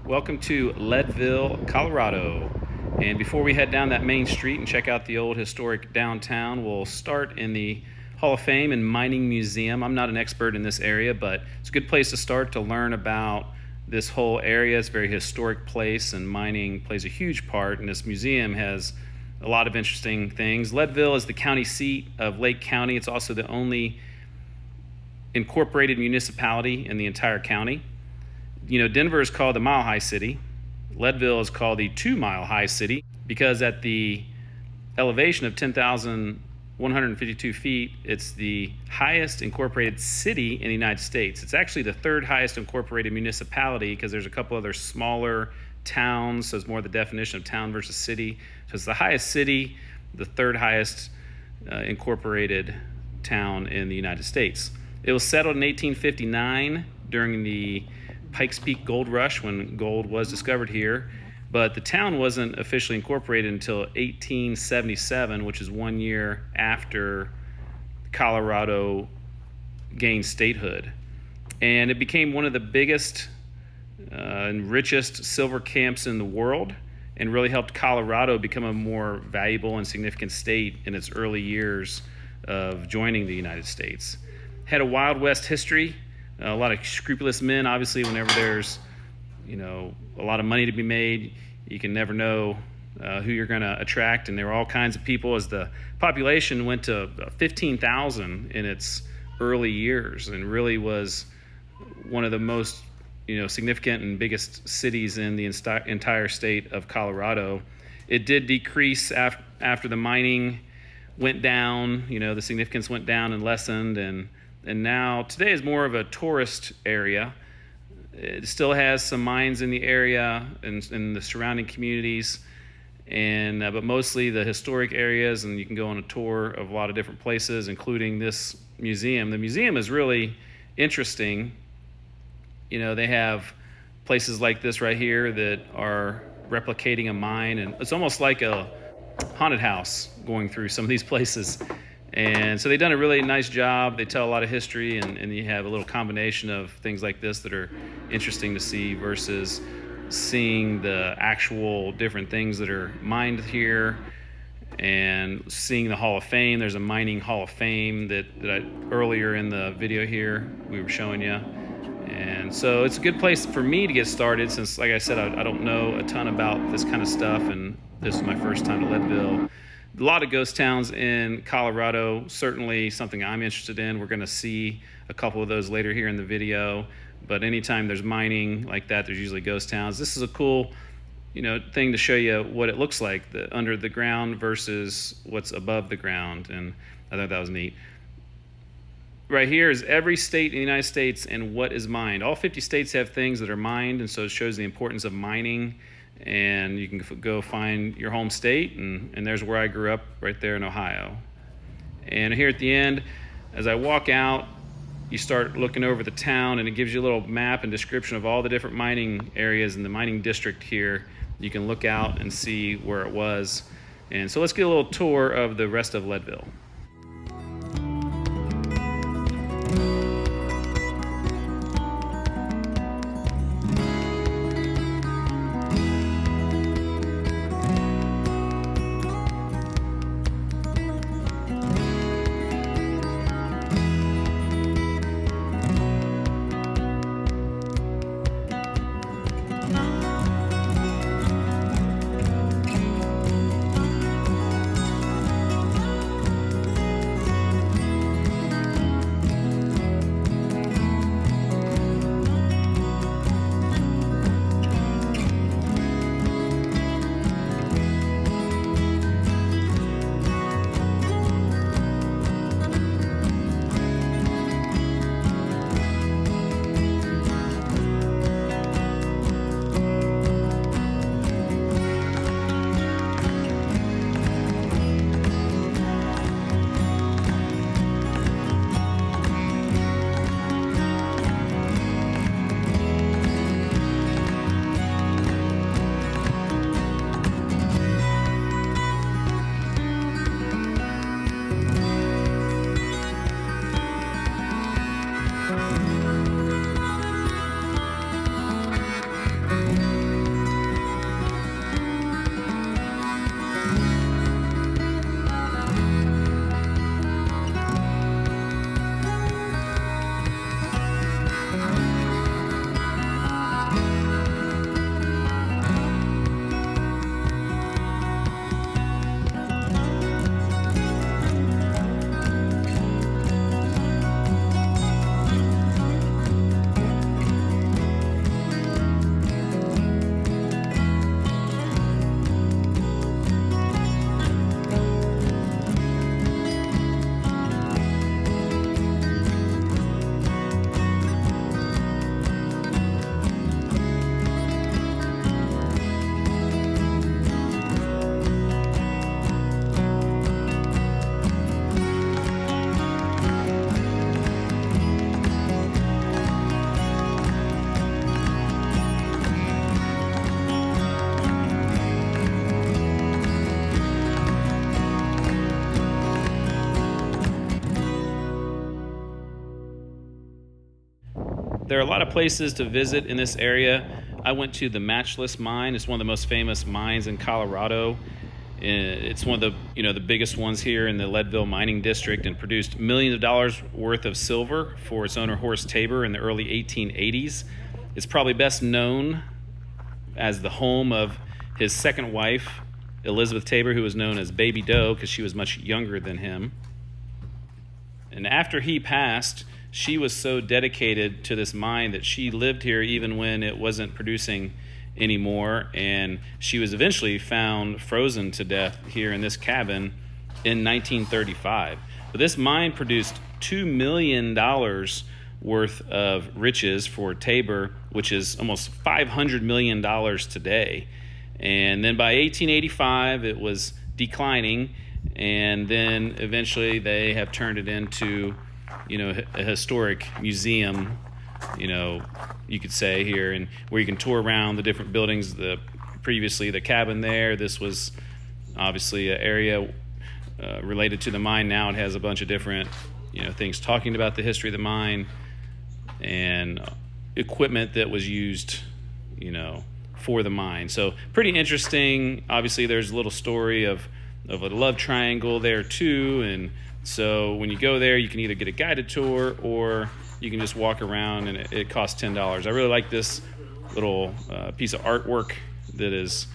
Welcome to Leadville, Colorado. And before we head down that main street and check out the old historic downtown, we'll start in the Hall of Fame and Mining Museum. I'm not an expert in this area, but it's a good place to start to learn about this whole area. It's a very historic place, and mining plays a huge part, and this museum has a lot of interesting things. Leadville is the county seat of Lake County. It's also the only incorporated municipality in the entire county. You know, Denver is called the Mile High City. Leadville is called the 2 Mile High City because at the elevation of 10,152 feet, it's the highest incorporated city in the United States. It's actually the third highest incorporated municipality because there's a couple other smaller towns, so it's more the definition of town versus city. So it's the highest city, the third highest incorporated town in the United States. It was settled in 1859 during the Pikes Peak Gold Rush when gold was discovered here, but the town wasn't officially incorporated until 1877, which is 1 year after Colorado gained statehood. And it became one of the biggest and richest silver camps in the world, and really helped Colorado become a more valuable and significant state in its early years of joining the United States. Had a Wild West history, a lot of scrupulous men. Obviously, whenever there's, a lot of money to be made, you can never know who you're going to attract. And there were all kinds of people as the population went to 15,000 in its early years, and really was one of the most significant and biggest cities in the entire state of Colorado. It did decrease after the mining went down. The significance went down and lessened, and now today is more of a tourist area. It still has some mines in the area and in the surrounding communities, but mostly the historic areas, and you can go on a tour of a lot of different places, including this museum. The museum is really interesting. They have places like this right here that are replicating a mine, and it's almost like a haunted house going through some of these places. And so they've done a really nice job. They tell a lot of history, and you have a little combination of things like this that are interesting to see versus seeing the actual different things that are mined here, and seeing the Hall of Fame. There's a mining Hall of Fame that earlier in the video here we were showing you. And so it's a good place for me to get started since, like I said, I don't know a ton about this kind of stuff, and this is my first time to Leadville. A lot of ghost towns in Colorado, certainly something I'm interested in. We're going to see a couple of those later here in the video, but anytime there's mining like that, there's usually ghost towns. This is a cool thing to show you what it looks like under the ground versus what's above the ground, and I thought that was neat. Right here is every state in the United States and what is mined. All 50 states have things that are mined, and so it shows the importance of mining. And you can go find your home state, and there's where I grew up, right there in Ohio. And here at the end, as I walk out, you start looking over the town, and it gives you a little map and description of all the different mining areas in the mining district here. You can look out and see where it was. And so let's get a little tour of the rest of Leadville. There are a lot of places to visit in this area. I went to the Matchless Mine. It's one of the most famous mines in Colorado. It's one of the biggest ones here in the Leadville mining district, and produced millions of dollars worth of silver for its owner Horace Tabor in the early 1880s. It's probably best known as the home of his second wife, Elizabeth Tabor, who was known as Baby Doe because she was much younger than him. And after he passed, she was so dedicated to this mine that she lived here even when it wasn't producing anymore, and she was eventually found frozen to death here in this cabin in 1935. But this mine produced $2 million worth of riches for Tabor, which is almost $500 million today. And then by 1885, it was declining, and then eventually they have turned it into a historic museum, you could say here, and where you can tour around the different buildings. Previously the cabin there, this was obviously an area related to the mine. Now it has a bunch of different things talking about the history of the mine and equipment that was used for the mine. So pretty interesting. Obviously there's a little story of a love triangle there too, and so when you go there, you can either get a guided tour or you can just walk around, and it costs $10. I really like this little piece of artwork that is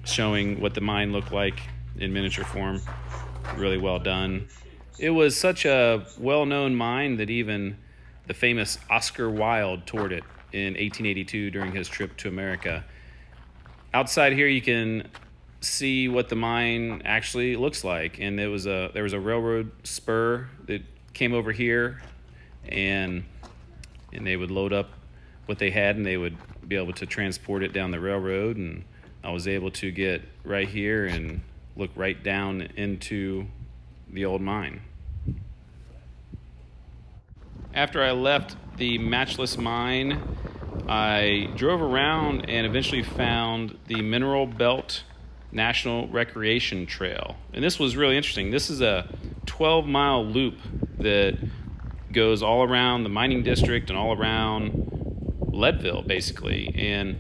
showing what the mine looked like in miniature form. Really well done. It was such a well-known mine that even the famous Oscar Wilde toured it in 1882 during his trip to America. Outside here, you can see what the mine actually looks like, and there was a railroad spur that came over here, and they would load up what they had, and they would be able to transport it down the railroad. And I was able to get right here and look right down into the old mine. After I left the Matchless Mine, I drove around and eventually found the Mineral Belt National Recreation Trail. And this was really interesting. This is a 12-mile loop that goes all around the mining district and all around Leadville, basically. And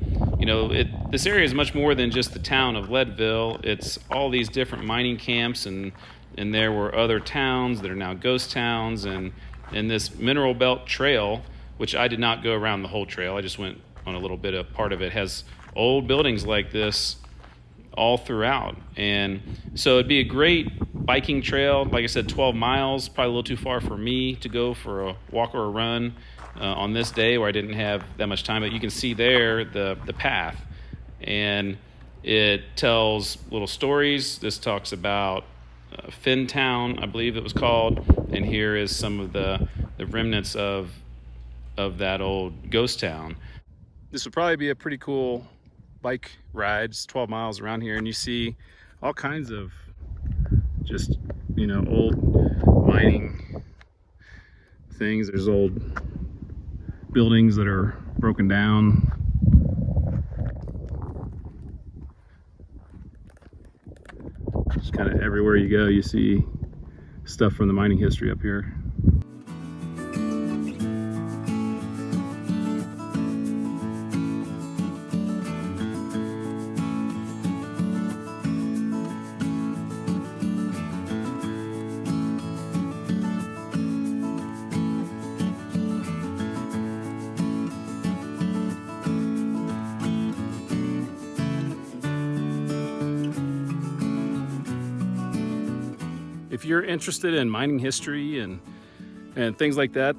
this area is much more than just the town of Leadville. It's all these different mining camps, and there were other towns that are now ghost towns. And this Mineral Belt Trail, which I did not go around the whole trail, I just went on a little bit of part of it, has old buildings like this all throughout. And so it'd be a great biking trail. Like I said, 12 miles, probably a little too far for me to go for a walk or a run on this day where I didn't have that much time. But you can see there the path, and it tells little stories. This talks about Finntown, I believe it was called, and here is some of the remnants of that old ghost town. This would probably be a pretty cool bike rides, 12 miles around here, and you see all kinds of just old mining things. There's old buildings that are broken down. Just kind of everywhere you go, you see stuff from the mining history up here. If you're interested in mining history and things like that,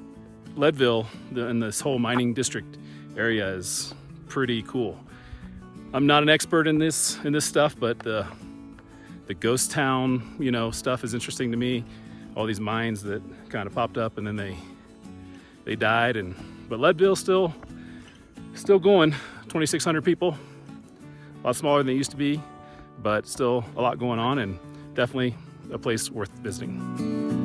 Leadville and this whole mining district area is pretty cool. I'm not an expert in this stuff, but the ghost town stuff is interesting to me. All these mines that kind of popped up and then they died, but Leadville's still going. 2,600 people, a lot smaller than it used to be, but still a lot going on, and definitely a place worth visiting.